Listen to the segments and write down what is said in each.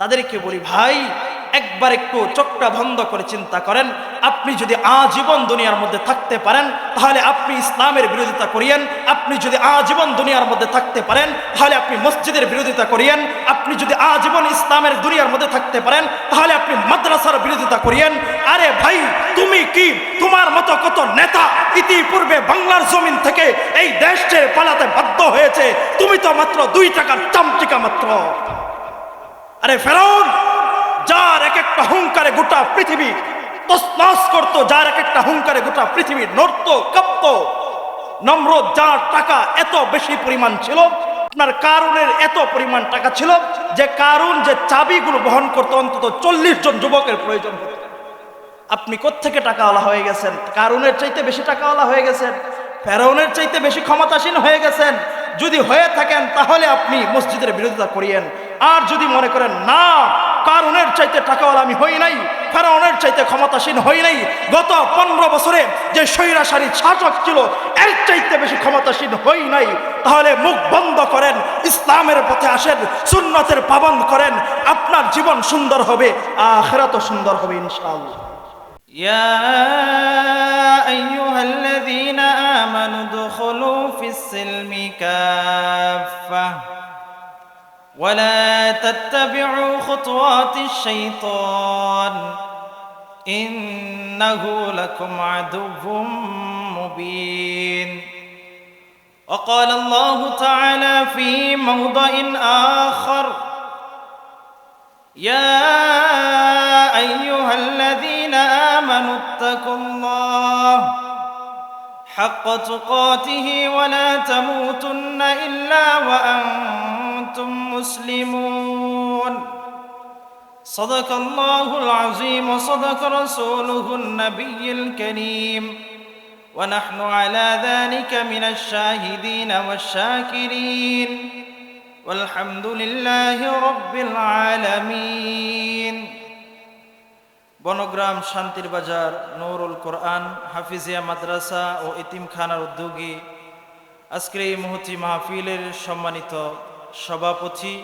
তাদেরকে বলি, ভাই একবার একটু চোখটা বন্ধ করে চিন্তা করেন, আপনি যদি আজীবন দুনিয়ার মধ্যে থাকতে পারেন তাহলে আপনি ইসলামের বিরোধিতা করিয়েন, আপনি যদি আজীবন দুনিয়ার মধ্যে থাকতে পারেন তাহলে আপনি মসজিদের বিরোধিতা করিয়েন, আপনি যদি আজীবন ইসলামের দুনিয়ার মধ্যে থাকতে পারেন তাহলে আপনি মাদ্রাসার বিরোধিতা করিয়েন। আরে ভাই, তুমি কি, তোমার মতো কত নেতা ইতিপূর্বে বাংলার জমিন থেকে এই দেশ ছেড়ে পালাতে বাধ্য হয়েছে, তুমি তো মাত্র 2 টাকার চামচিকা মাত্র। আরে ফেরাউন যার এক একটা হুঙ্কারে গোটা পৃথিবী তছনছ করত, যার এক একটা হুঙ্কারে গোটা পৃথিবী নড়ত কাঁপত, নমরুদ যার টাকা এত বেশি পরিমাণ ছিল, আপনার কারুনের এত পরিমাণ টাকা ছিল যে কারুন যে চাবিগুলো বহন করতে অন্তত 40 জন যুবকের প্রয়োজন হতো। আপনি কোত্থেকে টাকাওয়ালা হয়ে গেছেন? কারুনের চাইতে বেশি টাকাওয়ালা হয়ে গেছেন, ফেরাউনের চাইতে বেশি ক্ষমতাসীন হয়ে গেছেন। যদি হয়ে থাকেন তাহলে আপনি মসজিদের বিরোধিতা করিয়েন। আর যদি মনে করেন না, কারুনের চাইতে টাকাওয়ালা আমি হই নাই, ফেরাউনের চাইতে ক্ষমতাসীন হই নাই, গত 15 বছরে যে স্বৈরাচারী শাসক ছিল এর চাইতে বেশি ক্ষমতাসীন হই নাই, তাহলে মুখ বন্ধ করেন, ইসলামের পথে আসেন, সুন্নতের পাবন্দ করেন, আপনার জীবন সুন্দর হবে, আখিরাতও সুন্দর হবে ইনশাআল্লাহ। يا أيها الذين آمنوا ادخلوا في السلم كافة ولا تتبعوا خطوات الشيطان إنه لكم عدو مبين. وقال الله تعالى في موضع آخر يا أيها الذين آمنوا اتقوا الله حق تقاته ولا تموتن إلا وأنتم مسلمون. صدق الله العظيم وصدق رسوله النبي الكريم ونحن على ذلك من الشاهدين والشاكرين والحمد لله رب العالمين. বনগ্রাম শান্তির বাজার নূরুল কোরআন হাফিজিয়া মাদ্রাসা ও এতিমখানার উদ্যোগে আজকের এই মহতি মাহফিলের সম্মানিত সভাপতি,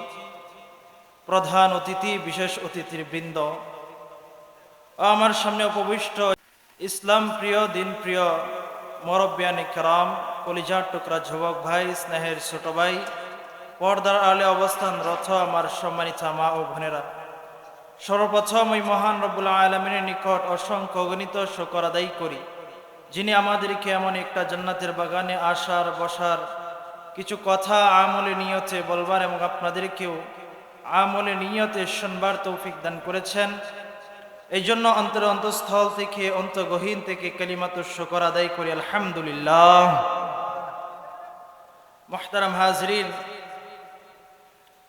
প্রধান অতিথি, বিশেষ অতিথির বৃন্দ, আমার সামনে উপবিষ্ট ইসলাম প্রিয়, দিন প্রিয় মুরব্বিয়ানে কেরাম, কলিজার টুকরা যুবক ভাই, স্নেহের ছোট ভাই, পর্দার আড়ালে অবস্থানরত আমার সম্মানিত মা ও বোনেরা, সর্বপ্রথম ওই মহান রব্বুল আলামিনের নিকট অসংখ্য অগণিত শুকর আদায় করি, যিনি আমাদেরকে এমন একটা জান্নাতের বাগানে আসার বসার, কিছু কথা আমলে নিয়তে বলবার এবং আপনাদেরকেও আমলে নিয়তে শুনবার তৌফিক দান করেছেন। এই জন্য অন্তঃস্থল থেকে, অন্তর্গহীন থেকে কালিমাতুশ শুকর আদায় করি আলহামদুলিল্লাহ। মুহতারাম হাজরিন,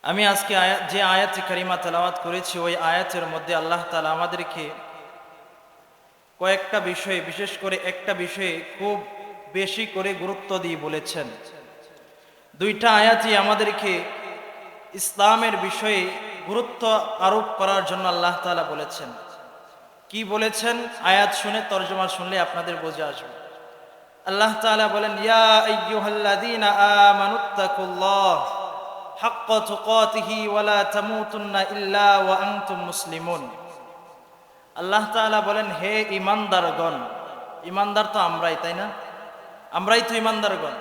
আমি আজকে যে আয়াতে কারিমা তেলাওয়াত করেছি ওই আয়াতের মধ্যে আল্লাহ তাআলা আমাদেরকে কয়েকটা বিষয়ে, বিশেষ করে একটা বিষয়ে খুব বেশি করে গুরুত্ব দিয়ে বলেছেন। 2টা আয়াতই আমাদেরকে ইসলামের বিষয়ে গুরুত্ব আরোপ করার জন্য আল্লাহ তাআলা বলেছেন। কি বলেছেন? আয়াত শুনে তরজমা শুনলে আপনাদের বুঝে আসবে। আল্লাহ তাআলা বলেন, ইয়া আইয়ুহাল্লাযীনা আমানুত্তাকুল্লাহ হাক্ক তুকাতিহি ওয়ালা তামুতুন্না ইল্লা ওয়া আনতুম মুসলিমুন। আল্লাহ তাআলা বলেন, হে ঈমানদারগণ, ঈমানদার তো আমরাই, তাই না? আমরাই তো ঈমানদারগণ।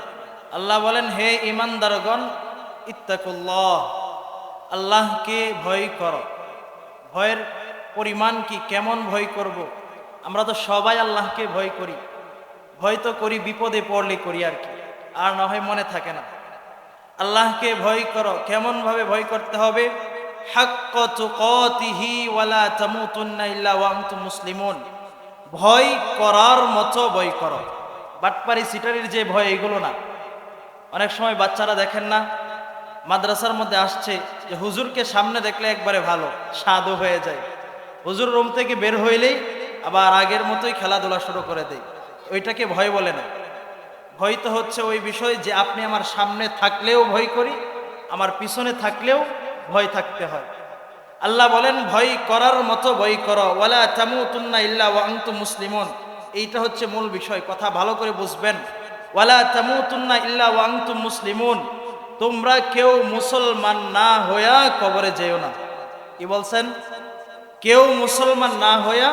আল্লাহ বলেন, হে ঈমানদারগণ, ইত্তাকুল্লাহ, আল্লাহকে ভয় করো। ভয়ের পরিমাণ কি, কেমন ভয় করব? আমরা তো সবাই আল্লাহকে ভয় করি। ভয় তো করি বিপদে পড়লে করি আর কি, আর না হয় মনে থাকে না। আল্লাহকে ভয় করো। কেমন ভাবে ভয় করতে হবে? হাক্ক তুকাতিহি ওয়ালা তামুতুন্না ইল্লা ওয়া আনতুম মুসলিমুন। ভয় করার মতো ভয় করো। বাটপারি সিটারির যে ভয়, এগুলো না। অনেক সময় বাচ্চারা দেখেন না, মাদ্রাসার মধ্যে আসছে যে হুজুরকে সামনে দেখলে একবারে ভালো সাধু হয়ে যায়, হুজুর রুম থেকে বের হইলেই আবার আগের মতোই খেলাধুলা শুরু করে দেয়। ওইটাকে ভয় বলে না। ভয় তো হচ্ছে ওই বিষয় যে আপনি আমার সামনে থাকলেও ভয় করি, আমার পিছনে থাকলেও ভয় থাকতে হয়। আল্লাহ বলেন, ভয় করার মতো ভয় করো। ওয়ালা তামুতুন্না ইল্লা ওয়া আনতুম মুসলিমুন। এইটা হচ্ছে মূল বিষয়, কথা ভালো করে বুঝবেন। ওয়ালা তামুতুন্না ইল্লা ওয়া আনতুম মুসলিমুন, তোমরা কেউ মুসলমান না হইয়া কবরে যেও না। কি বলছেন? কেউ মুসলমান না হইয়া,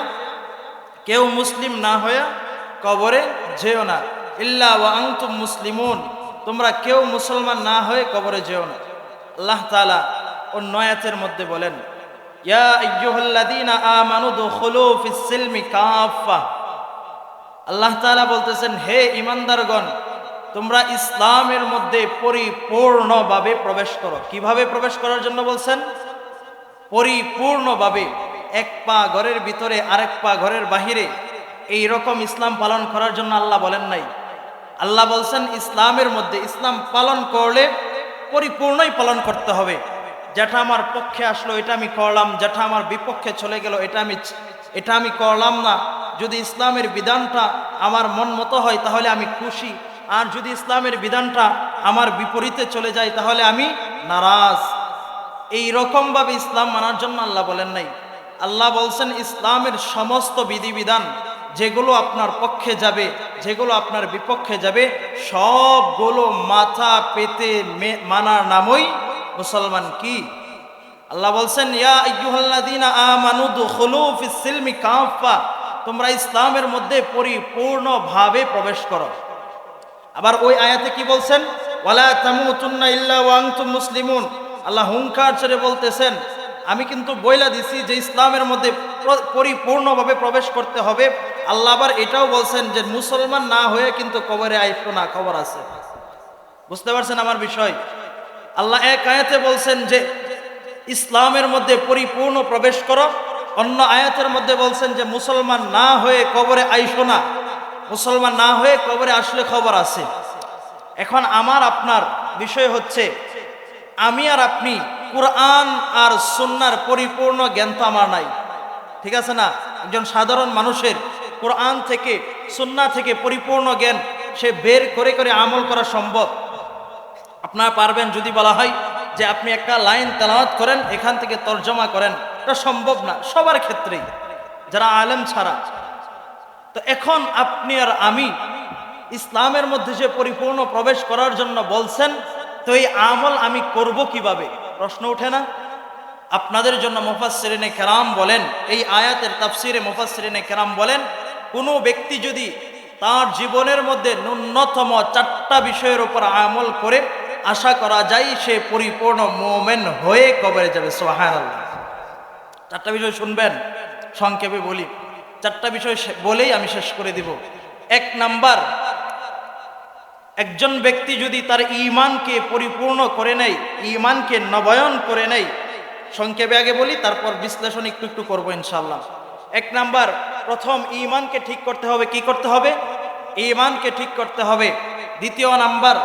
কেউ মুসলিম না হইয়া কবরে যেও না, ইল্লা ওয়া আনতুম মুসলিমুন, তোমরা কেউ মুসলমান না হয়ে কবরে যেও না। আল্লাহ তাআলা অন্য আয়াতের মধ্যে বলেন, ইয়া আইয়ুহাল্লাযীনা আমানু দুখুলু ফিস সিলমি কাফা। আল্লাহ তাআলা বলতেছেন, হে ঈমানদারগণ, তোমরা ইসলামের মধ্যে পরিপূর্ণভাবে প্রবেশ করো। কিভাবে প্রবেশ করার জন্য বলছেন? পরিপূর্ণভাবে, এক পা ঘরের ভিতরে আরেক পা ঘরের বাহিরে, এই রকম ইসলাম পালন করার জন্য আল্লাহ বলেন নাই। আল্লাহ বলছেন ইসলামের মধ্যে ইসলাম পালন করলে পরিপূর্ণই পালন করতে হবে। যেটা আমার পক্ষে আসলো এটা আমি করলাম, যেটা আমার বিপক্ষে চলে গেল এটা আমি করলাম না। যদি ইসলামের বিধানটা আমার মন মতো হয় তাহলে আমি খুশি, আর যদি ইসলামের বিধানটা আমার বিপরীতে চলে যায় তাহলে আমি নারাজ। এই রকম ভাবে ইসলাম মানার জন্য আল্লাহ বলেন নাই। আল্লাহ বলছেন ইসলামের সমস্ত বিধিবিধান যেগুলো আপনার পক্ষে যাবে, যেগুলো আপনার বিপক্ষে যাবে, সবগুলো মাথা পেতে মানার নামই মুসলমান। কি আল্লাহ বলছেন, ইয়া আইয়ুহাল্লাযীনা আমানু দুখুলু ফিস সিলমি কাফা, তোমরা ইসলামের মধ্যে পরিপূর্ণভাবে প্রবেশ করো। আবার ওই আয়াতে কি বলছেন? ওয়ালা তামুতুন্না ইল্লা ওয়া আনতুম মুসলিমুন। আল্লাহ হুঙ্কার ছেড়ে বলতেছেন, আমি কিন্তু বইলা দিছি যে ইসলামের মধ্যে পরিপূর্ণভাবে প্রবেশ করতে হবে। আল্লাহ আবার এটাও বলছেন যে মুসলমান না হয়ে কিন্তু কবরে আইসো না, খবর আছে। বুঝতে পারছেন আমার বিষয়? আল্লাহ এক আয়াতে বলছেন যে ইসলামের মধ্যে পরিপূর্ণ প্রবেশ করো, অন্য আয়াতের মধ্যে বলছেন যে মুসলমান না হয়ে কবরে আইসো না, মুসলমান না হয়ে কবরে আসলে খবর আছে। এখন আমার আপনার বিষয় হচ্ছে, আমি আর আপনি কুরআন আর সুন্নাহর পরিপূর্ণ জ্ঞান তো আমার নাই, ঠিক আছে না? একজন সাধারণ মানুষের কুরআন থেকে সুন্নাহ থেকে পরিপূর্ণ জ্ঞান সে বের করে করে আমল করা সম্ভব? আপনারা পারবেন যদি বলা হয় যে আপনি একটা লাইন তেলাওয়াত করেন, এখান থেকে তর্জমা করেন, এটা সম্ভব না সবার ক্ষেত্রেই, যারা আলেম ছাড়া। তো এখন আপনি আর আমি ইসলামের মধ্যে যে পরিপূর্ণ প্রবেশ করার জন্য বলছেন, তো এই আমল আমি করব কিভাবে? প্রশ্ন ওঠে না? আপনাদের জন্য মুফাসসিরিনে কেরাম বলেন, এই আয়াতের তাফসিরে মুফাসসিরিনে কেরাম বলেন, কোনো ব্যক্তি যদি তার জীবনের মধ্যে ন্যূনতম 4টা বিষয়ের উপর আমল করে, আশা করা যায় সে পরিপূর্ণ মুমিন হয়ে কবরে যাবে। সুবহানাল্লাহ। 4টা বিষয় শুনবেন, সংক্ষেপে বলি। 4টা বিষয় বলেই আমি শেষ করে দিব। 1 নাম্বার, একজন ব্যক্তি যদি তার ঈমানকে পরিপূর্ণ করে নেয়, ঈমানকে নবায়ন করে নেয়, সংক্ষেপে আগে বলি, তারপর বিশ্লেষণ একটু একটু করবো ইনশাআল্লাহ। 1 নাম্বার, প্রথম ঈমানকে ঠিক করতে হবে। কি করতে হবে? ঈমানকে ঠিক করতে হবে। 2 নাম্বার,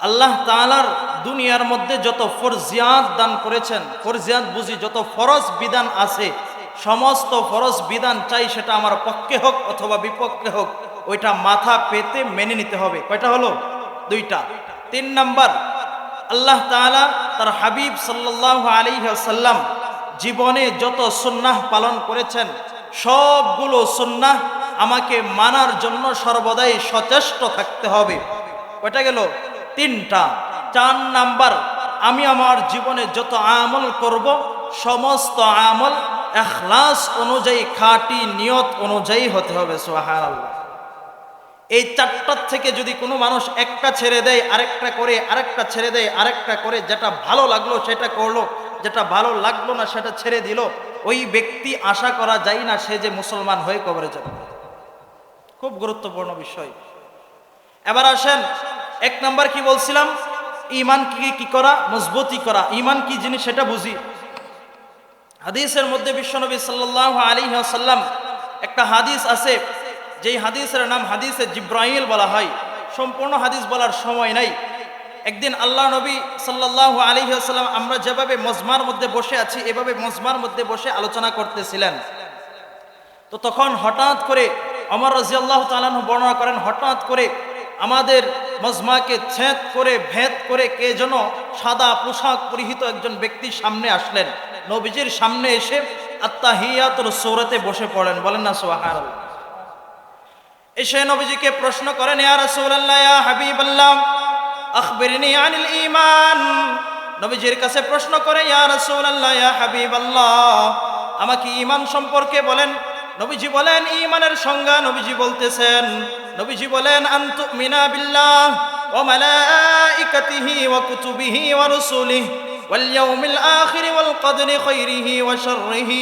আল্লাহ তাআলার দুনিয়ার মধ্যে যত ফরজিয়াত দান করেছেন, ফরজিয়াত বুঝি যত ফরজ বিধান আছে, সমস্ত ফরজ বিধান চাই সেটা আমার পক্ষে হোক অথবা বিপক্ষে হোক, ওইটা মাথা পেতে মেনে নিতে হবে। কয়টা হলো? 2টা। 3 নাম্বার, আল্লাহ তাআলা তার হাবিব সাল্লাল্লাহু আলাইহি ওয়াসাল্লাম জীবনে যত সুন্নাহ পালন করেছেন, সবগুলো সুন্নাহ আমাকে মানার জন্য সর্বদাই সচেষ্ট থাকতে হবে। কয়টা গেল? 3টা। 4 নাম্বার, আমি আমার জীবনে যত আমল করব, সমস্ত আমল ইখলাস অনুযায়ী, খাঁটি নিয়ত অনুযায়ী হতে হবে। সুবহানাল্লাহ। এই 4টার থেকে যদি কোনো মানুষ একটা ছেড়ে দেয়, আরেকটা করে, আরেকটা ছেড়ে দেয়, আরেকটা করে, যেটা ভালো লাগলো সেটা করলো, যেটা ভালো লাগলো না সেটা ছেড়ে দিল, ওই ব্যক্তি আশা করা যায় না সে যে মুসলমান হয়ে কবরে যাবে। খুব গুরুত্বপূর্ণ বিষয়। এবার আসেন, 1 নাম্বার কি বলছিলাম? ঈমান কি করা? মজবুতি করা। ঈমান কি জিনিস সেটা বুঝি। হাদিসের মধ্যে বিশ্বনবী সাল্লাল্লাহু আলাইহি ওয়াসাল্লাম, একটা হাদিস আছে, যেই হাদিসের নাম হাদিসে জিব্রাইল বলা হয়। সম্পূর্ণ হাদিস বলার সময় নাই। একদিন আল্লাহ নবী সাল্লাল্লাহু আলাইহি ওয়াসাল্লাম, আমরা যেভাবে মজমার মধ্যে বসে আছি এভাবে মজমার মধ্যে বসে আলোচনা করতেছিলেন। তো তখন হঠাৎ করে ওমর রাদিয়াল্লাহু তাআলা আনহু বর্ণনা করেন, হঠাৎ করে আমাদের মজমাকে ছেদ করে ভেদ করে কে যেন সাদা পোশাক পরিহিত একজন ব্যক্তি সামনে আসলেন। নবীজির সামনে এসে আত্তাহিয়াতুর সূরাতে বসে পড়েন। বলেন না সুবহানাল্লাহ। এসে নবীজিকে প্রশ্ন করেন, ইয়া রাসূলুল্লাহ, ইয়া হাবিবাল্লাহ, আখবিরনি আনিল ঈমান। নবীজির কাছে প্রশ্ন করে, ইয়া রাসূলুল্লাহ, ইয়া হাবিবাল্লাহ, আমাকে ঈমান সম্পর্কে বলেন। নবীজি বলেন ঈমানের সংজ্ঞা। নবীজি বলতেছেন, নবীজি বলেন আনতুমিনা বিল্লাহ ওয়া মালাইকাতিহি ওয়া কুতুবিহি ওয়া রুসুলিহি ওয়াল ইয়াউমিল আখির ওয়াল কদরি খাইরিহি ওয়া শাররিহি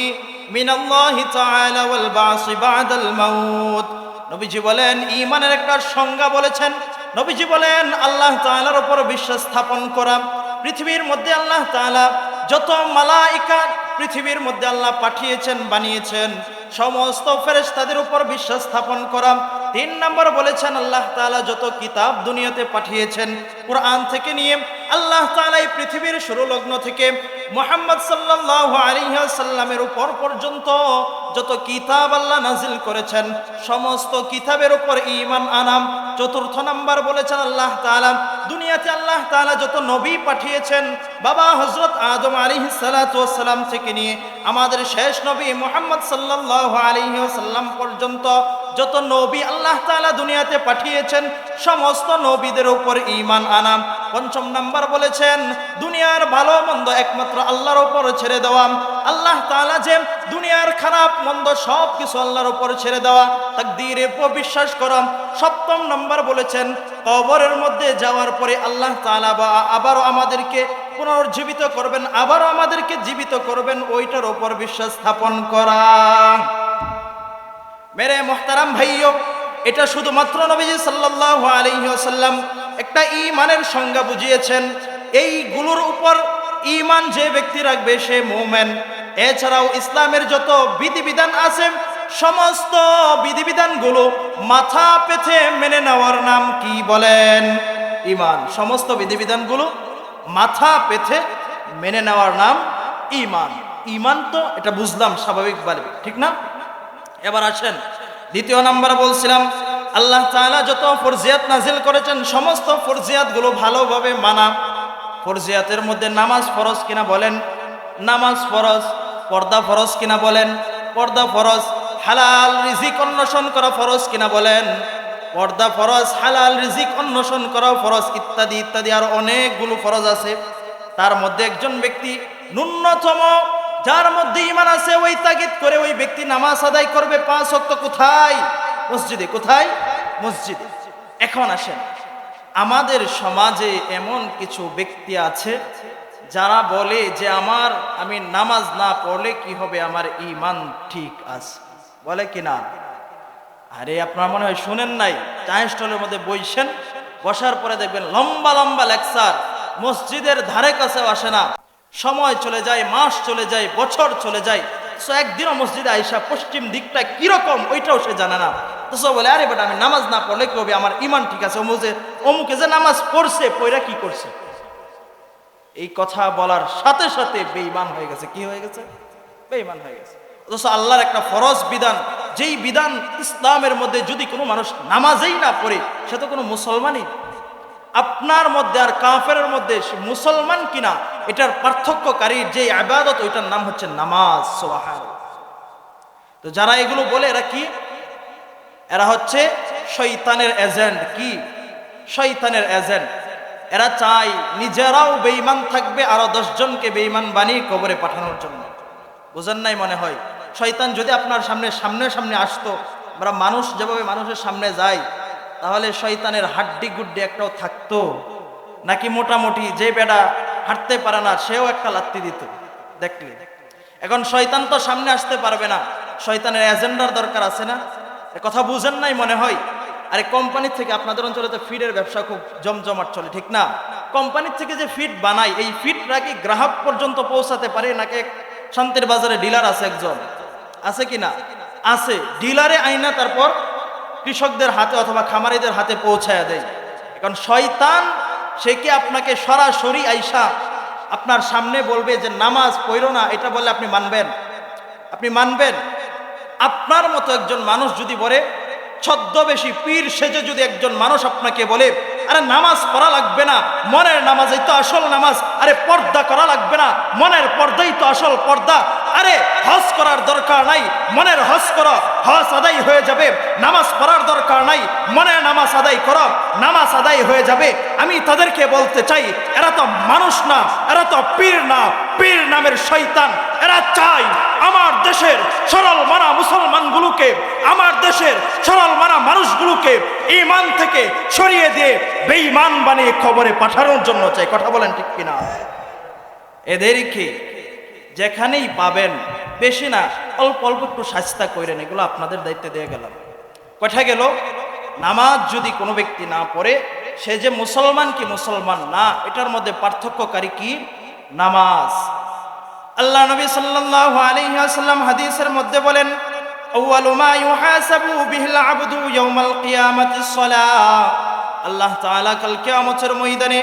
মিনাল্লাহি তাআলা ওয়াল বা'সি বা'দাল মাউত। নবীজি বলেন ঈমানের একটা সংজ্ঞা বলেছেন। নবীজি বলেন আল্লাহ তাআলার উপর বিশ্বাস স্থাপন করা, পৃথিবীর মধ্যে আল্লাহ তাআলা যত মালাইকা পৃথিবীর মধ্যে আল্লাহ পাঠিয়েছেন, বানিয়েছেন, সমস্ত ফেরেশতাদের উপর বিশ্বাস স্থাপন করা। 3 নম্বর বলেছেন আল্লাহ তাআলা যত কিতাব দুনিয়াতে পাঠিয়েছেন, কোরআন থেকে নিয়ে আল্লাহ তাআলা এই পৃথিবীর শুরু লগ্ন থেকে মুহাম্মদ সাল্লাল্লাহু আলাইহি ওয়াসাল্লামের উপর পর্যন্ত যত কিতাব আল্লাহ নাজিল করেছেন, সমস্ত কিতাবের উপর ঈমান আনাম। 4 নম্বর বলেছেন আল্লাহ তাআলা দুনিয়াতে আল্লাহ তাআলা যত নবী পাঠিয়েছেন, বাবা হযরত আদম আলাইহিস সালাতু ওয়াস সালাম থেকে নিয়ে আমাদের শেষ নবী মুহাম্মদ সাল্লাল্লাহু আলাইহি ওয়াসাল্লাম পর্যন্ত যত নবী আল্লাহ তাআলা দুনিয়াতে পাঠিয়েছেন, সমস্ত নবীদের উপর ঈমান আনাম। 5 নম্বর বলেছেন দুনিয়ার ভালো মন্দ একমাত্র আল্লাহর উপর ছেড়ে দেওয়া। আল্লাহ তাআলা যে দুনিয়ার খারাপ মন্দ সব কিছু আল্লাহর উপর ছেড়ে দেওয়া, তাকদীরে উপর বিশ্বাস করা। 7 নম্বর বলেছেন কবরের মধ্যে যাওয়ার পরে আল্লাহ তাআলা আবারও আমাদেরকে পুনর্জীবিত করবেন, আবারও আমাদেরকে জীবিত করবেন, ওইটার উপর বিশ্বাস স্থাপন করা। মেরে মোহতারাম ভাইও, এটা শুধুমাত্র নবীজি সাল্লাল্লাহু আলাইহি ওয়াসাল্লাম একটা ঈমানের সংজ্ঞা বুঝিয়েছেন। এইগুলোর উপর ঈমান যে ব্যক্তি রাখবে সে মুমিন। এছাড়াও ইসলামের যত বিধিবিধান আছে, সমস্ত বিধিবিধানগুলো মাথা পেতে মেনে নেওয়ার নাম কি বলেন? ঈমান। সমস্ত বিধিবিধানগুলো মাথা পেতে মেনে নেওয়ার নাম ঈমান। ঈমান তো এটা বুঝলাম স্বাভাবিকভাবে, ঠিক না? এবার আসেন 2 নম্বর বলছিলাম আল্লাহ তাআলা যত ফরজিয়াত নাজিল করেছেন, সমস্ত ফরজিয়াতগুলো ভালোভাবে মানা। ফরজিয়াতের মধ্যে নামাজ ফরজ কিনা বলেন? নামাজ ফরজ। পর্দা ফরজ কিনা বলেন? পর্দা ফরজ। হালাল রিজিক অন্বেষণ করা ফরজ কিনা বলেন? পর্দা ফরজ, হালাল রিজিক অন্বেষণ করা ফরজ, ইত্যাদি ইত্যাদি আর অনেকগুলো ফরজ আছে। তার মধ্যে একজন ব্যক্তি ন্যূনতম যার মধ্যে ঈমান আছে ওই তাগিদ করে ওই ব্যক্তি নামাজ আদায় করবে 5 ওয়াক্ত। কোথায়? মসজিদে। কোথায়? মসজিদে। এখন আসেন, আমাদের সমাজে এমন কিছু ব্যক্তি আছে যারা বলে যে আমি নামাজ না পড়লে কি হবে, আমার ঈমান ঠিক আছে, বলে কি না? আরে আপনারা মনে হয় শুনেন নাই, চায়ের স্টলের মধ্যে বসেন, বসার পরে দেখবেন লম্বা লম্বা লেকচার, মসজিদের ধারে কাছেও আসে না। সময় চলে যায়, মাস চলে যায়, বছর চলে যায়, তো একদিনও মসজিদে আইসা পশ্চিম দিকটা কিরকম ওইটাও সে জানে না। তো সব বলে আরে বেটা আমি নামাজ না পড়লে কি হবে, আমার ঈমান ঠিক আছে। অমুকে যে নামাজ পড়ছে, পয়রা কি করছে? এই কথা বলার সাথে সাথে বেঈমান হয়ে গেছে। কি হয়ে গেছে? বেঈমান হয়ে গেছে। অথচ আল্লাহর একটা ফরজ বিধান, যেই বিধান ইসলামের মধ্যে যদি কোনো মানুষ নামাজেই না পড়ে, সে তো কোনো মুসলমানই। আপনার মধ্যে আর কাফেরের মধ্যে মুসলমান কিনা এটার পার্থক্যকারী যে ইবাদত, ওইটার নাম হচ্ছে নামাজ। সুবহানাল্লাহ। তো যারা এগুলো বলে এরা কি? এরা হচ্ছে শয়তানের এজেন্ট। কি? শয়তানের এজেন্ট। এরা চায় নিজেরাও বেঈমান থাকবে, আরো 10 জনকে বেঈমান বানিয়ে কবরে পাঠানোর জন্য। বুঝেন নাই মনে হয়? শয়তান যদি আপনার সামনে সামনে আসতো, আমরা মানুষ যেভাবে মানুষের সামনে যায়, তাহলে শয়তানের হাড্ডি গুড্ডি একটাও থাকতো নাকি? মোটামুটি যে বেটা হাঁটতে পারে না সেও একটা লাত্তি দিত দেখলে। এখন শয়তান তো সামনে আসতে পারবে না, শয়তানের এজেন্ডার দরকার আছে না? কথা বুঝেন নাই মনে হয়? আরে কোম্পানির থেকে, আপনাদের অঞ্চলে তো ফিডের ব্যবসা খুব জমজমাট চলে, ঠিক না? কোম্পানির থেকে যে ফিড বানায়, এই ফিডটা কি গ্রাহক পর্যন্ত পৌঁছাতে পারে নাকি? শান্তির বাজারে ডিলার আছে একজন, আছে কি না? আছে। ডিলারে আইনা তারপর কৃষকদের হাতে অথবা খামারিদের হাতে পৌঁছায় দেয়। এখন শয়তান সে কি আপনাকে সরাসরি আইসা আপনার সামনে বলবে যে নামাজ পড়ো না, এটা বললে আপনি মানবেন? আপনি মানবেন? আপনার মতো একজন মানুষ যদি বলে, ছদ্মবেশী পীর সেজে যদি একজন মানুষ আপনাকে বলে আরে নামাজ পড়া লাগবে না, মনের নামাজই তো আসল নামাজ, আরে পর্দা করা লাগবে না, মনের পর্দাই তো আসল পর্দা, আরে হজ করার দরকার নাই, মনের হজ করো, হজ আদায় হয়ে যাবে। নামাজ পড়ার দরকার নাই, মনের নামাজ আদায় করো, নামাজ আদায় হয়ে যাবে। আমি তাদেরকে বলতে চাই, এরা তো মানুষ না, এরা তো পীর না, পীর নামের শয়তান। এরা চাই আমার দেশের সরল মানা মুসলমানগুলোকে, আমার দেশের সরল মানা মানুষগুলোকে ঈমান থেকে সরিয়ে দিয়ে বেঈমান বানিয়ে কবরে পাঠানোর জন্য চাই। কথা বলেন ঠিক কিনা? এদেরকে যেখানেই পাবেন, বেশি না, অল্প অল্প একটু শাস্তা করেন, এগুলো আপনাদের দায়িত্বে দিয়ে গেলাম। কথা গেল, নামাজ যদি কোনো ব্যক্তি না পড়ে, সে যে মুসলমান কি মুসলমান না, এটার মধ্যে পার্থক্যকারী কি? নামাজ। আল্লাহ নবী সাল্লাল্লাহু আলাইহি ওয়াসাল্লাম হাদিসের মধ্যে বলেন, আউয়ালু মা ইউহাসাবু বিহিল আবদু ইয়াউমাল কিয়ামাতিস সালাহ। আল্লাহ তাআলা কাল কিয়ামতের ময়দানে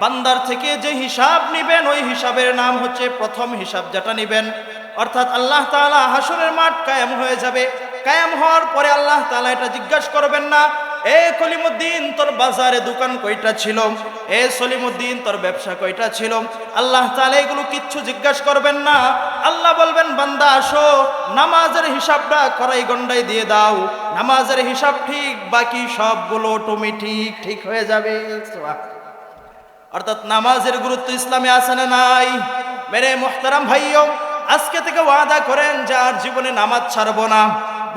বান্দার থেকে যে হিসাব নিবেন, ওই হিসাবের নাম হচ্ছে প্রথম হিসাব যেটা নিবেন। অর্থাৎ আল্লাহ তাআলা হাসরের মাঠ কায়েম হয়ে যাবে। কায়েম হওয়ার পরে আল্লাহ তাআলা এটা জিজ্ঞাসা করবেন না, এ কলিমুদ্দিন তোর বাজারে দোকান কয়টা ছিল, এ সলিমুদ্দিন তোর ব্যবসা কয়টা ছিল। আল্লাহ তাআলা এগুলো কিচ্ছু জিজ্ঞাসা করবেন না। আল্লাহ বলবেন, বান্দা আসো, নামাজের হিসাবটা করাই গন্ডাই দিয়ে দাও। নামাজের হিসাব ঠিক, বাকি সবগুলো অটোমেটিক ঠিক হয়ে যাবে। অর্থাৎ নামাজের গুরুত্ব ইসলামে আছে না নাই? মেরে মুহতারাম ভাইও, আজকে থেকে ওয়াদা করেন যে আর জীবনে নামাজ ছাড়বো না।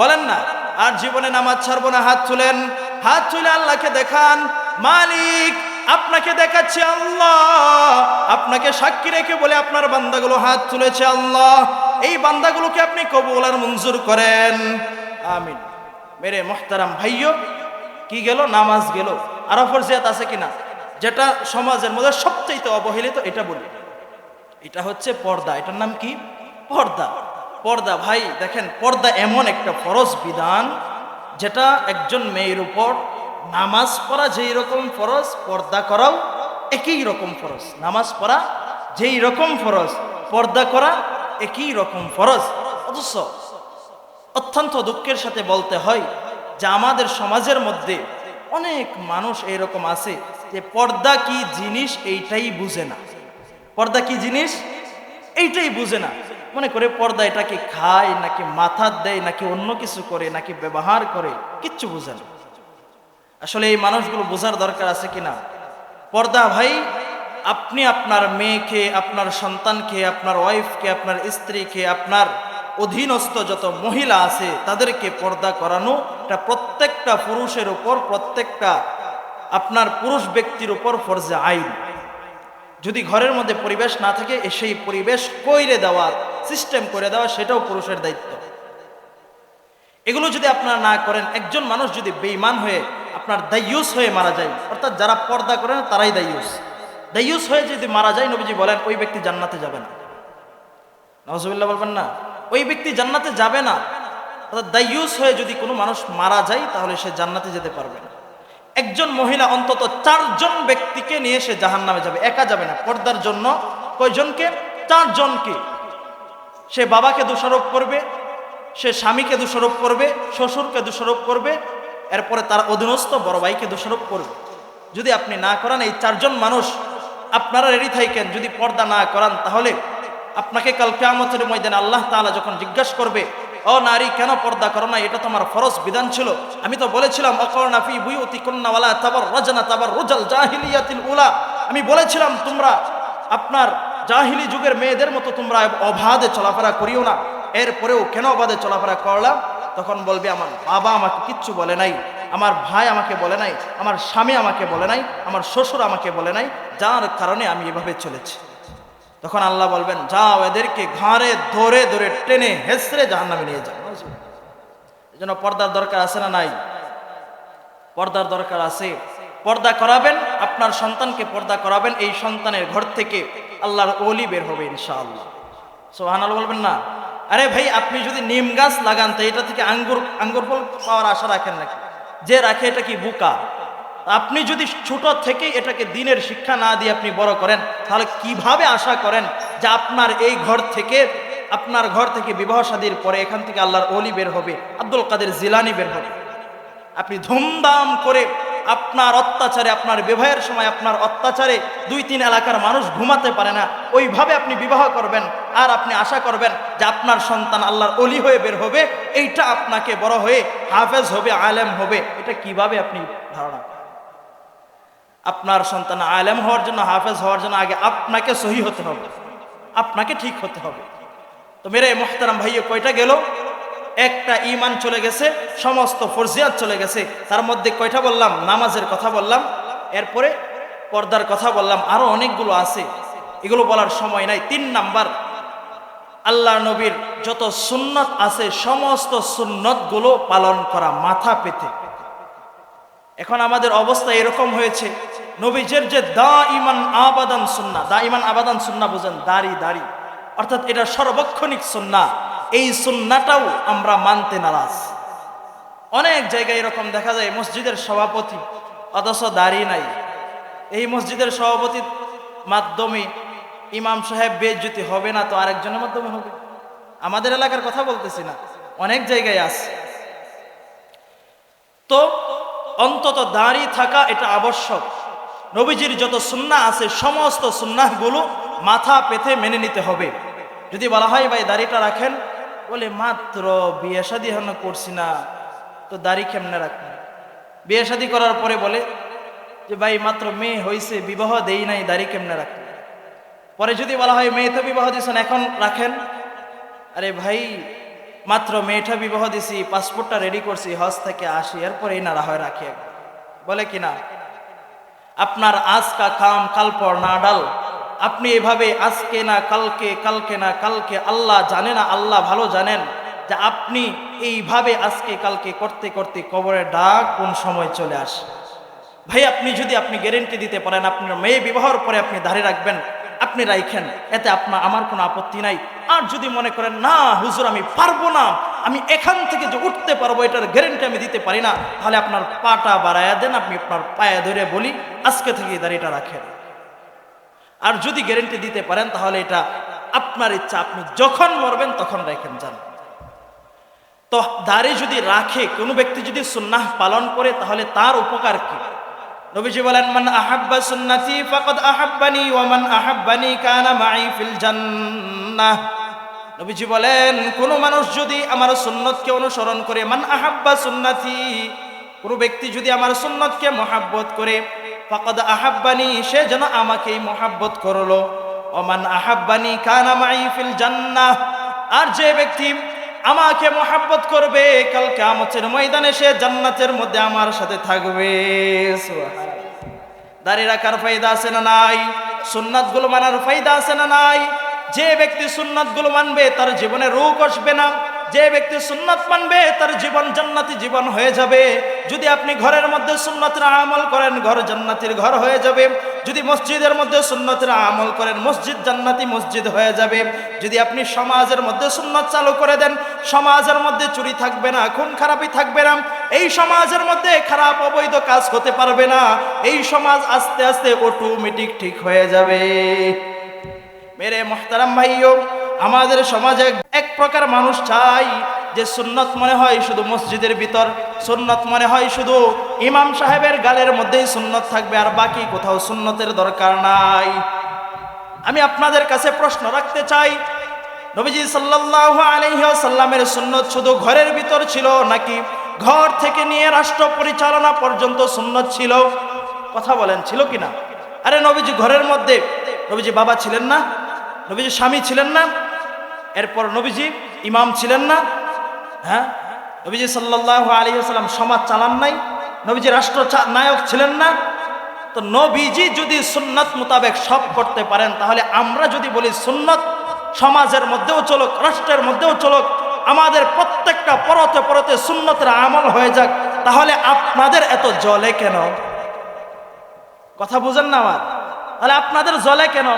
বলেন না, আর জীবনে নামাজ ছাড়বো না। হাত তুলেন, হাত তুলে আল্লাহকে দেখান, মালিক আপনাকে দেখাচ্ছে, আল্লাহ আপনাকে সাক্ষী রেখে বলে আপনার বান্দাগুলো হাত তুলেছে, আল্লাহ এই বান্দাগুলোকে আপনি কবুল আর মঞ্জুর করেন, আমিন। মেরে মুহতারাম ভাইও, কি গেল? নামাজ গেল। আরো ফরজিয়াত আছে কিনা? যেটা সমাজের মধ্যে সবচেয়ে অবহেলিত, এটা বলি, এটা হচ্ছে পর্দা। এটার নাম কি? পর্দা। পর্দা ভাই দেখেন, পর্দা এমন একটা ফরজ বিধান যেটা একজন মেয়ের উপর নামাজ পড়া যেই রকম ফরজ, পর্দা করাও একই রকম ফরজ। নামাজ পড়া যেই রকম ফরজ, পর্দা করা একই রকম ফরজ। অথচ অত্যন্ত দুঃখের সাথে বলতে হয় যে আমাদের সমাজের মধ্যে অনেক মানুষ এরকম আছে যে পর্দা কি জিনিস এইটাই বুঝে না। পর্দা কি জিনিস এইটাই বুঝে না। মনে করে পর্দা এটা কি খায় নাকি মাথা দেয় নাকি অন্য কিছু করে নাকি ব্যবহার করে, কিচ্ছু বুঝে না। আসলে এই মানুষগুলো বোঝার দরকার আছে কিনা? পর্দা ভাই, আপনি আপনার মেয়েকে, আপনার সন্তানকে, আপনার ওয়াইফকে, আপনার স্ত্রীকে, আপনার অধীনস্থ যত মহিলা আছে তাদেরকে পর্দা করানো, এটা প্রত্যেকটা পুরুষের উপর, প্রত্যেকটা আপনার পুরুষ ব্যক্তির উপর ফরজে আইন। যদি ঘরের মধ্যে পরিবেশ না থাকে, সেই পরিবেশ কইরে দেওয়া, সিস্টেম করে দেওয়া, সেটাও পুরুষের দায়িত্ব। এগুলো যদি আপনারা না করেন, একজন মানুষ যদি বেঈমান হয়ে আপনার দায়ুস হয়ে মারা যায়, অর্থাৎ যারা পর্দা করে না তারাই দায়ুস, দায়ুস হয়ে যদি মারা যায়, নবীজি বলেন ওই ব্যক্তি জান্নাতে যাবে না। নাউজুবিল্লাহ বলবেন না, ওই ব্যক্তি জান্নাতে যাবে না। অর্থাৎ দায়ুস হয়ে যদি কোনো মানুষ মারা যায়, তাহলে সে জান্নাতে যেতে পারবে না। একজন মহিলা অন্তত 4 জন ব্যক্তিকে নিয়ে সে জাহান্নামে যাবে, একা যাবে না। পর্দার জন্য কয়জনকে? 4 জনকে। সে বাবাকে দোষারোপ করবে, সে স্বামীকে দোষারোপ করবে, শ্বশুরকে দোষারোপ করবে, এরপরে তার অধীনস্থ বড় ভাইকে দোষারোপ করবে। যদি আপনি না করান, এই 4 জন মানুষ আপনারা রেডি থাকেন, যদি পর্দা না করান, তাহলে আপনাকে কাল কিয়ামতের ময়দানে আল্লাহ তাআলা যখন জিজ্ঞাসা করবে, ও নারী কেন পর্দা করো না, এটা তোমার ফরজ বিধান ছিল, আমি তো বলেছিলাম আকারনা ফি বুয়ুতিকুন্না ওয়ালা তাবাররাজনা তাবাররুজাল জাহিলিয়াতিল উলা, আমি বলেছিলাম তোমরা আপনার জাহিলি যুগের মেয়েদের মতো তোমরা অবাধে চলাফেরা করিও না, এরপরেও কেন অবাধে চলাফেরা করলাম? তখন বলবে, আমার বাবা আমাকে কিচ্ছু বলে নাই, আমার ভাই আমাকে বলে নাই, আমার স্বামী আমাকে বলে নাই, আমার শ্বশুর আমাকে বলে নাই, যার কারণে আমি এভাবে চলেছি। তখন আল্লাহ বলবেন, যাও এদেরকে ঘাড়ে ধরে ধরে টেনে হেসড়ে জাহান্নামে নিয়ে যাও। এই জন্য পর্দার দরকার আছে না নাই? পর্দার দরকার আছে। পর্দা করাবেন, আপনার সন্তানকে পর্দা করাবেন, এই সন্তানের ঘর থেকে আল্লাহর ওলি বের হবে ইনশাআল্লাহ। সুবহানাল্লাহ বলবেন না? আরে ভাই, আপনি যদি নিম গাছ লাগান তো এটা থেকে আঙ্গুর ফল পাওয়ার আশা রাখেন নাকি? যে রাখে এটা কি বোকা? আপনি যদি ছোট থেকে এটাকে দ্বীনের শিক্ষা না দিয়ে আপনি বড় করেন, তাহলে কিভাবে আশা করেন যে আপনার এই ঘর থেকে, আপনার ঘর থেকে বিবাহ শাদীর পরে এখান থেকে আল্লাহর ওলি বের হবে, আব্দুল কাদের জিলানী বের হবে? আপনি ধুমধাম করে আপনার অত্যাচারে, আপনার বিবাহের সময় আপনার অত্যাচারে 2-3 এলাকার মানুষ ঘুমাতে পারে না, ওইভাবে আপনি বিবাহ করবেন আর আপনি আশা করবেন যে আপনার সন্তান আল্লাহর ওলি হয়ে বের হবে, এইটা আপনাকে বড় হয়ে হাফেজ হবে, আলেম হবে। এটা কিভাবে আপনি ধারণা? আপনার সন্তান আলেম হওয়ার জন্য, হাফেজ হওয়ার জন্য আগে আপনাকে সহি হতে হবে, আপনাকে ঠিক হতে হবে। তো মেরে মোহতারাম ভাইও কয়টা গেল? একটা ঈমান চলে গেছে, সমস্ত ফরজিয়াত চলে গেছে। তার মধ্যে কয়টা বললাম? নামাজের কথা বললাম, এরপরে পর্দার কথা বললাম, আরো অনেকগুলো আছে, এগুলো বলার সময় নাই। 3 নাম্বার, আল্লাহ নবীর যত সুন্নত আছে সমস্ত সুন্নতগুলো পালন করা মাথা পেতে। এখন আমাদের অবস্থা এরকম হয়েছে, নবীজের যে দাঈমান আবাদান সুন্নাহ, দাঈমান আবাদান সুন্নাহ বুঝেন, দাড়ি, অর্থাৎ এটা সর্বক্ষণিক সুন্নাহ, এই সুন্নাহটাও আমরা মানতে নারাজ। অনেক জায়গায় এরকম দেখা যায়, মসজিদের সভাপতি অথচ দাড়ি নাই। এই মসজিদের সভাপতির মাধ্যমে ইমাম সাহেব বেইজ্জতি হবে না তো আরেকজনের মাধ্যমে হবে? আমাদের এলাকার কথা বলতেছি না, অনেক জায়গায় আছে। তো অন্তত দাড়ি থাকা এটা আবশ্যক। নবীজির যত সুন্নাহ আছে সমস্ত সুন্নাহগুলো মাথা পেতে মেনে নিতে হবে। যদি বলা হয় ভাই দাড়িটা রাখেন, বলে মাত্র বিয়ে শাদী এখনো করছি না, তো দাড়ি কেমনে রাখবেন? বিয়ে শাদী করার পরে বলে যে ভাই মাত্র মেয়ে হয়েছে, বিবাহ দেই নাই, দাড়ি কেমনে রাখবেন? পরে যদি বলা হয় মেয়ে তো বিবাহ দিয়েছেন, এখন রাখেন, আরে ভাই মাত্র মেয়েটা বিবাহ দিছি, পাসপোর্টটা রেডি করছি, হজ থেকে আসি, এরপর এই না হয় রাখি একবার, বলে কিনা? আপনার আজ কা কাম কাল পর না ডাল। আপনি এভাবে আজকে না কালকে, কালকে না কালকে, আল্লাহ জানে না, আল্লাহ ভালো জানেন যে আপনি এইভাবে আজকে কালকে করতে করতে কবরের ডাক কোন সময় চলে আসে। ভাই আপনি গ্যারেন্টি দিতে পারেন আপনার মেয়ে বিবাহের পরে আপনি দাড়ি রাখবেন, আপনি রাখেন, এতে আমার কোনো আপত্তি নাই। আর যদি মনে করেন না হুজুর আমি পারবো না, আমি এখান থেকে যে উঠতে পারবো এটার গ্যারেন্টি আমি দিতে পারি না, তাহলে আপনার পাটা বাড়ায়া দেন, আপনি আপনার পায়ে ধরে বলি আজকে থেকে দাড়িটা রাখেন। আর যদি গ্যারেন্টি দিতে পারেন তাহলে এটা আপনার ইচ্ছা, আপনি যখন মরবেন তখন রাখেন যান। তো দাড়ি যদি রাখে কোনো ব্যক্তি, যদি সুন্নাহ পালন করে, তাহলে তার উপকার কি? নবীজি বলেন মান আহাব্বা সুন্নতি ফাকাদ আহাব্বানি ওয়া মান আহাব্বানি কানা মাই ফিল জান্নাহ। নবীজি বলেন কোন মানুষ যদি আমার সুন্নতকে অনুসরণ করে, মান আহাব্বা সুন্নতি, কোন ব্যক্তি যদি আমার সুন্নতকে মহব্বত করে, ফাকাদ আহাব্বানি, সে যেন আমাকেই মহব্বত করলো, ওয়া মান আহাব্বানি কানা মাই ফিল জান্নাহ, আর যে ব্যক্তি আমাকে মহব্বত করবে কাল কিয়ামতের ময়দানে সে জান্নাতের মধ্যে আমার সাথে থাকবে। দাড়ি রাখার ফায়দা আছে না নাই? সুন্নাতগুলো মানার ফায়দা আছে না নাই? যে ব্যক্তি সুন্নাতগুলো মানবে তার জীবনে রোগ আসবে না, যে ব্যক্তি সুন্নাত মানবে তার জীবন জান্নাতি জীবন হয়ে যাবে। যদি আপনি ঘরের মধ্যে সুন্নাতের আমল করেন, ঘর জান্নাতের ঘর হয়ে যাবে। যদি মসজিদের মধ্যে সুন্নাতের আমল করেন, মসজিদ জান্নাতি মসজিদ হয়ে যাবে। যদি আপনি সমাজের মধ্যে সুন্নাত চালু করে দেন, সমাজের মধ্যে চুরি থাকবে না, খুন খারাপি থাকবে না, এই সমাজের মধ্যে খারাপ অবৈধ কাজ হতে পারবে না, এই সমাজ আস্তে আস্তে অটোমেটিক ঠিক হয়ে যাবে। মেরে মোহতারাম ভাইও, আমাদের সমাজে এক প্রকার মানুষ চাই যে সুন্নত মনে হয় শুধু মসজিদের ভিতর, সুন্নত মনে হয় শুধু ইমাম সাহেবের গালের মধ্যেই সুন্নত থাকবে, আর বাকি কোথাও সুন্নতের দরকার নাই। আমি আপনাদের কাছে প্রশ্ন রাখতে চাই, নবীজি সাল্লাল্লাহু আলাইহি ওয়াসাল্লামের সুন্নত শুধু ঘরের ভিতর ছিল, নাকি ঘর থেকে নিয়ে রাষ্ট্র পরিচালনা পর্যন্ত সুন্নত ছিল? কথা বলেন, ছিল কিনা? আরে নবীজি ঘরের মধ্যে, নবীজি বাবা ছিলেন না, নবীজি স্বামী ছিলেন না, এরপর নবীজি ইমাম ছিলেন না, হ্যাঁ, নবীজি সাল্লাল্লাহু আলাইহি ওয়াসাল্লাম সমাজ চালান নাই, নবীজি রাষ্ট্র নায়ক ছিলেন না। তো নবীজি যদি সুন্নাত মোতাবেক সব করতে পারেন, তাহলে আমরা যদি বলি সুন্নাত সমাজের মধ্যেও চলুক, রাষ্ট্রের মধ্যেও চলুক, আমাদের প্রত্যেকটা পরতে পরতে সুন্নতের আমল হয়ে যাক, তাহলে আপনাদের এত জ্বলে কেন? কথা বুঝেন না আমার? তাহলে আপনাদের জ্বলে কেন?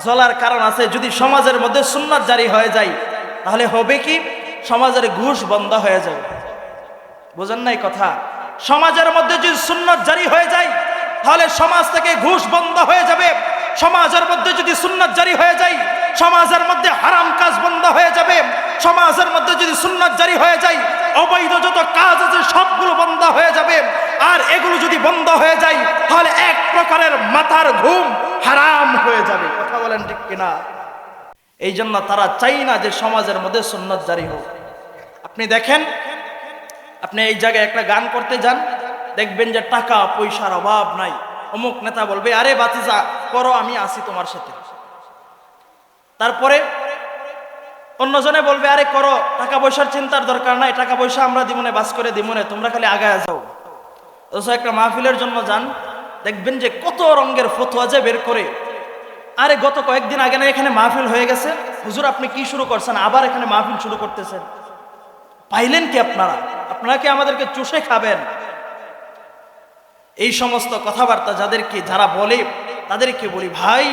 জ্বলার কারণ আছে। যদি সমাজের মধ্যে সুন্নাত জারি হয়ে যায়, তাহলে হবে কি? সমাজের ঘুষ বন্ধ হয়ে যাবে। বুঝেন নাই কথা? সমাজের মধ্যে যদি সুন্নাত জারি হয়ে যায়, তাহলে সমাজ থেকে ঘুষ বন্ধ হয়ে যাবে। সমাজের মধ্যে যদি সুন্নাত জারি হয়ে যায়, সমাজের মধ্যে হারাম কাজ বন্ধ হয়ে যাবে। সমাজের মধ্যে যদি সুন্নাত জারি হয়ে যায়, অবৈধ যত কাজ আছে সবগুলো বন্ধ হয়ে যাবে। আর এগুলো যদি বন্ধ হয়ে যায় তাহলে এক প্রকারের মাথার ঘুম হারাম হয়ে যাবে। কথা বলেন ঠিক কিনা? এই জন্য তারা চাই না যে সমাজের মধ্যে সুন্নাত জারি হোক। আপনি দেখেন, আপনি এই জায়গায় একটা গান করতে যান, দেখবেন যে টাকা পয়সার অভাব নাই। অমুক নেতা বলবে, আরে বাতিজা করো, আমি আছি তোমার সাথে। তারপরে অন্যজনে বলবে, আরে করো, টাকা পয়সার চিন্তার দরকার নাই, টাকা পয়সা আমরা দিমনে, বাস করে দিমনে, তোমরা খালি আগায় যাও। অথচ একটা মাহফিলের জন্য যান, দেখবেন যে কত রঙের ফতোয়া যে বের করে। আরে গত কয়েকদিন আগে না এখানে মাহফিল হয়ে গেছে, হুজুর আপনি কি শুরু করছেন, আবার এখানে মাহফিল শুরু করতেছেন? পাইলেন কি আপনারা? আপনারা কি আমাদেরকে চুষে খাবেন? এই সমস্ত কথাবার্তা যারা বলে তাদেরকে বলি, ভাই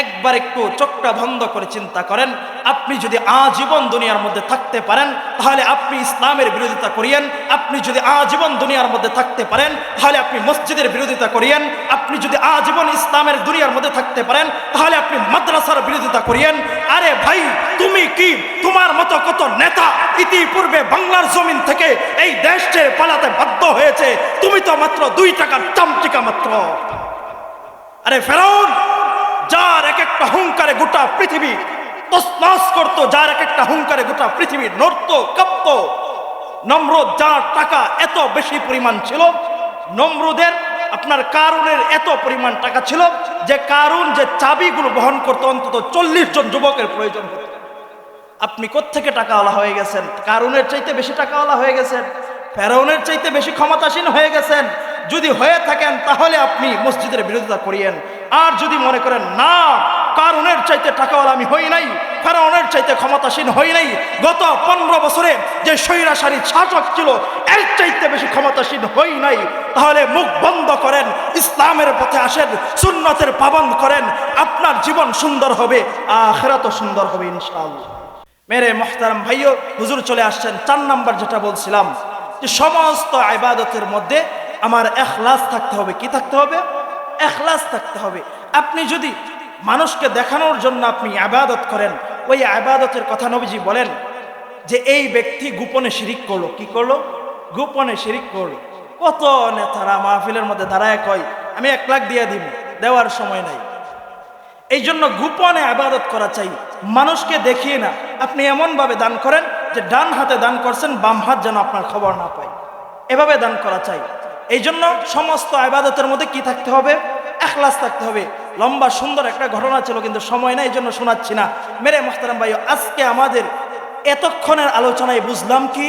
একবার একটু চোখটা বন্ধ করে চিন্তা করেন। আপনি যদি আজীবন দুনিয়ার মধ্যে থাকতে পারেন তাহলে আপনি ইসলামের বিরোধিতা করিয়েন। আপনি যদি আজীবন দুনিয়ার মধ্যে থাকতে পারেন তাহলে আপনি মসজিদের বিরোধিতা করিয়েন। আপনি যদি আজীবন ইসলামের দুনিয়ার মধ্যে থাকতে পারেন তাহলে আপনি মাদ্রাসার বিরোধিতা করিয়েন। আরে ভাই, তুমি কি, তোমার মতো কত নেতা ইতিপূর্বে বাংলার জমিন থেকে এই দেশ ছেড়ে পালাতে বাধ্য হয়েছে, তুমি তো মাত্র 2 টাকার চামচিকা মাত্র। আরে ফেরাউন যার এক একটা হুঙ্কারে গোটা পৃথিবী তছনছ করতো, যার এক একটা হুঙ্কারে গোটা পৃথিবী নড়তো কাঁপতো। নমরুদ, যার টাকা এত বেশি পরিমাণ ছিল, নমরুদের আপনার কারুনের এত পরিমাণ টাকা ছিল যে কারুন যে চাবিগুলো বহন করতো অন্তত 40 জন যুবকের প্রয়োজন হতো। আপনি কোত্থেকে টাকাওয়ালা হয়ে গেছেন? কারুনের চাইতে বেশি টাকাওয়ালা হয়ে গেছেন, ফেরাউনের চাইতে বেশি ক্ষমতাসীন হয়ে গেছেন। যদি হয়ে থাকেন তাহলে আপনি মসজিদের বিরোধিতা করিয়েন। আর যদি মনে করেন না, কারুনের চাইতে টাকাওয়ালা আমি হই নাই, ফেরাউনের চাইতে ক্ষমতাসীন হই নাই, গত 15 বছরে যে স্বৈরাচারী শাসক ছিল এর চাইতে বেশি ক্ষমতাসীন হই নাই, তাহলে মুখ বন্ধ করেন, ইসলামের পথে আসেন, সুন্নতের পাবন্দ করেন। আপনার জীবন সুন্দর হবে, আখিরাতও সুন্দর হবে ইনশাআল্লাহ। মেরে মুহতারাম ভাইও, হুজুর চলে আসছেন 4 নাম্বার যেটা বলছিলাম, যে সমস্ত ইবাদতের মধ্যে আমার ইখলাস থাকতে হবে। কি থাকতে হবে? ইখলাস থাকতে হবে। আপনি যদি মানুষকে দেখানোর জন্য আপনি ইবাদত করেন, ওই ইবাদতের কথা নবীজি বলেন যে এই ব্যক্তি গোপনে শিরিক করলো। কি করলো? গোপনে শিরিক করলো। কত নেতারা মাহফিলের মধ্যে দাঁড়ায় কয় আমি 1 লাখ দিয়ে দিব, দেওয়ার সময় নাই। এই জন্য গোপনে ইবাদত করা চাই, মানুষকে দেখিয়ে না। আপনি এমনভাবে দান করেন যে ডান হাতে দান করছেন, বাম হাত যেন আপনার খবর না পায়, এভাবে দান করা চাই। এই জন্য সমস্ত ইবাদতের মধ্যে কি থাকতে হবে? ইখলাস থাকতে হবে। লম্বা সুন্দর একটা ঘটনা ছিল, কিন্তু সময় নাই, এই জন্য শোনাচ্ছি না। মেরে মুহতারাম ভাই, আজকে আমাদের এতক্ষণের আলোচনায় বুঝলাম কি,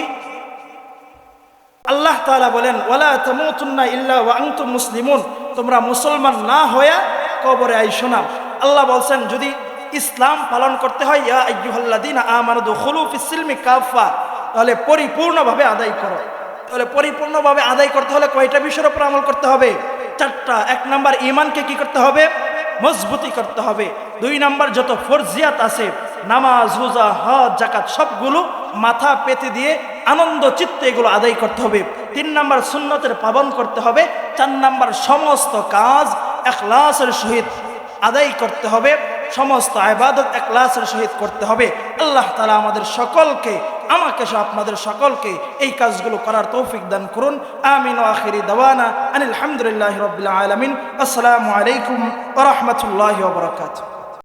আল্লাহ তাআলা বলেন ওয়ালা তামুতুন্না ইল্লা ওয়া আনতুম মুসলিমুন, তোমরা মুসলমান না হয়ে কবরে আইসো না। আল্লাহ বলছেন যদি ইসলাম পালন করতে হয়, ইয়া আইয়ুহাল্লাযীনা আমানু দুখুলু ফিস-সিলমি কাফা, তাহলে পরিপূর্ণভাবে আদায় করো। তাহলে পরিপূর্ণভাবে আদায় করতে হলে কয়টা বিষয়ের উপর আমল করতে হবে? 4টা। 1 নাম্বার, ঈমানকে কি করতে হবে? মজবুতি করতে হবে। 2 নাম্বার, যত ফরজিয়াত আছে, নামাজ, রোজা, হজ, যাকাত, সবগুলো মাথা পেতে দিয়ে আনন্দ চিত্তে এগুলো আদায় করতে হবে। 3 নাম্বার, সুন্নতের পাবন করতে হবে। 4 নাম্বার, সমস্ত কাজ ইখলাসের সহিত আদায় করতে হবে। সমস্ত ইবাদত ইখলাসের সহিত করতে হবে। আল্লাহ তাআলা আমাদের সকলকে, আমাকে সহ আপনাদের সকলকে এই কাজগুলো করার তৌফিক দান করুন। আমিন। ওয়া আখিরি দাওয়ানা আনিল হামদুলিল্লাহি রাব্বিল আলামিন। আসসালামু আলাইকুম ওয়া রাহমাতুল্লাহি ওয়া বারাকাতুহু।